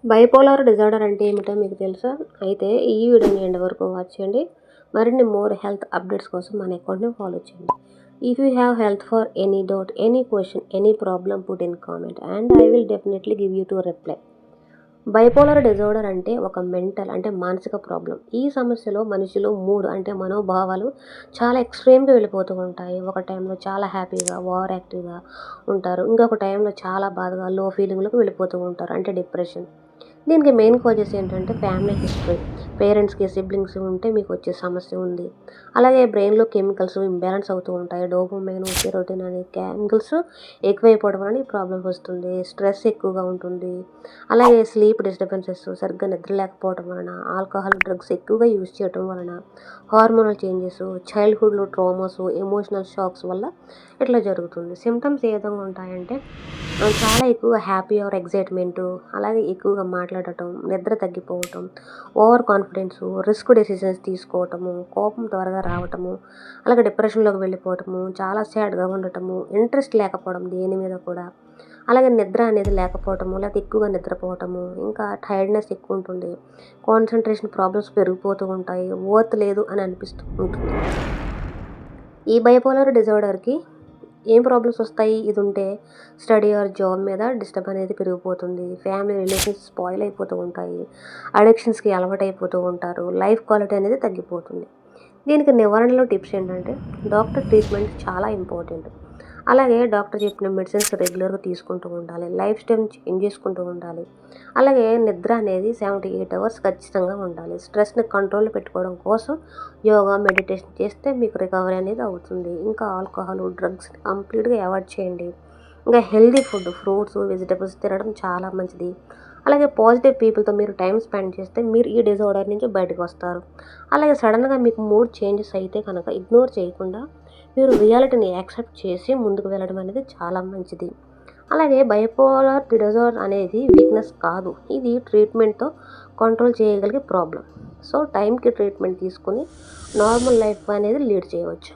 Bipolar disorder అంటే ఏమిటో మీకు తెలుసా? అయితే ఈ వీడియోని ఎండ్ వరకు వాచ్ చేయండి. మరిన్ని మోర్ హెల్త్ అప్డేట్స్ కోసం మన అకౌంట్ని ఫాలో చేయండి. If you have health for any doubt, any question, any problem, put in comment and I will definitely give you to reply. Bipolar disorder అంటే ఒక మెంటల్ అంటే మానసిక ప్రాబ్లం. ఈ సమస్యలో మనిషిలో మూడ్ అంటే మనోభావాలు చాలా ఎక్స్ట్రీమ్గా వెళ్ళిపోతూ ఉంటాయి. ఒక టైంలో చాలా హ్యాపీగా ఓవర్ యాక్టివ్గా ఉంటారు. ఇంకొక టైంలో చాలా బాధగా లో ఫీలింగ్లకు వెళ్ళిపోతూ ఉంటారు, అంటే డిప్రెషన్. దీనికి మెయిన్ కాజెస్ ఏంటంటే ఫ్యామిలీ హిస్టరీ, పేరెంట్స్కి సిబ్లింగ్స్ ఉంటే మీకు వచ్చే సమస్య ఉంది. అలాగే బ్రెయిన్లో కెమికల్స్ ఇంబ్యాలెన్స్ అవుతూ ఉంటాయి. డోపమైన్, సెరోటిన్ అనే కెమికల్స్ ఎక్కువైపోవడం వలన ఈ ప్రాబ్లమ్స్ వస్తుంది. స్ట్రెస్ ఎక్కువగా ఉంటుంది. అలాగే స్లీప్ డిస్టర్బెన్సెస్, సరిగ్గా నిద్ర లేకపోవడం వలన, ఆల్కహాల్, డ్రగ్స్ ఎక్కువగా యూజ్ చేయడం వలన, హార్మోనల్ చేంజెస్, చైల్డ్హుడ్లో ట్రామాస్, ఎమోషనల్ షాక్స్ వల్ల ఇట్లా జరుగుతుంది. సిమ్టమ్స్ ఏ విధంగా ఉంటాయంటే చాలా ఎక్కువగా హ్యాపీ ఆర్ ఎగ్జైట్మెంటు, అలాగే ఎక్కువగా మాట్లాడటం, నిద్ర తగ్గిపోవటం, ఓవర్ కాన్ఫిడెన్సు, రిస్క్ డెసిషన్స్ తీసుకోవటము, కోపం త్వరగా రావటము, అలాగే డిప్రెషన్లోకి వెళ్ళిపోవటము, చాలా సాడ్గా ఉండటము, ఇంట్రెస్ట్ లేకపోవడం దేని మీద కూడా, అలాగే నిద్ర అనేది లేకపోవటము, లేకపోతే ఎక్కువగా నిద్రపోవటము, ఇంకా టైర్డ్నెస్ ఎక్కువ ఉంటుంది, కాన్సన్ట్రేషన్ ప్రాబ్లమ్స్ పెరిగిపోతూ ఉంటాయి, ఓర్త్ లేదు అని అనిపిస్తూ ఉంటుంది. ఈ బైపోలార్ డిజార్డర్కి ఏం ప్రాబ్లమ్స్ వస్తాయి? ఇది ఉంటే స్టడీ ఆర్ జాబ్ మీద డిస్టర్బ్ అనేది పెరిగిపోతుంది. ఫ్యామిలీ రిలేషన్స్ స్పాయిల్ అయిపోతూ ఉంటాయి. అడిక్షన్స్కి అలవాటైపోతూ ఉంటారు. లైఫ్ క్వాలిటీ అనేది తగ్గిపోతుంది. దీనికి నివారణలో టిప్స్ ఏంటంటే డాక్టర్ ట్రీట్మెంట్ చాలా ఇంపార్టెంట్. అలాగే డాక్టర్ చెప్పిన మెడిసిన్స్ రెగ్యులర్గా తీసుకుంటూ ఉండాలి. లైఫ్ స్టైల్ చేంజ్ చేసుకుంటూ ఉండాలి. అలాగే నిద్ర అనేది 78 అవర్స్ ఖచ్చితంగా ఉండాలి. స్ట్రెస్ని కంట్రోల్లో పెట్టుకోవడం కోసం యోగా, మెడిటేషన్ చేస్తే మీకు రికవరీ అనేది అవుతుంది. ఇంకా ఆల్కహాల్, డ్రగ్స్ కంప్లీట్గా అవాయిడ్ చేయండి. ఇంకా హెల్దీ ఫుడ్, ఫ్రూట్స్, వెజిటబుల్స్ తినడం చాలా మంచిది. అలాగే పాజిటివ్ పీపుల్తో మీరు టైం స్పెండ్ చేస్తే మీరు ఈ డిజార్డర్ నుంచి బయటకు వస్తారు. అలాగే సడన్గా మీకు మూడ్ చేంజెస్ అయితే కనుక ఇగ్నోర్ చేయకుండా మీరు రియాలిటీని యాక్సెప్ట్ చేసి ముందుకు వెళ్ళడం అనేది చాలా మంచిది. అలాగే బైపోలార్ డిజార్డర్ అనేది వీక్నెస్ కాదు, ఇది ట్రీట్మెంట్తో కంట్రోల్ చేయగలిగే ప్రాబ్లం. సో టైంకి ట్రీట్మెంట్ తీసుకుని నార్మల్ లైఫ్ అనేది లీడ్ చేయవచ్చు.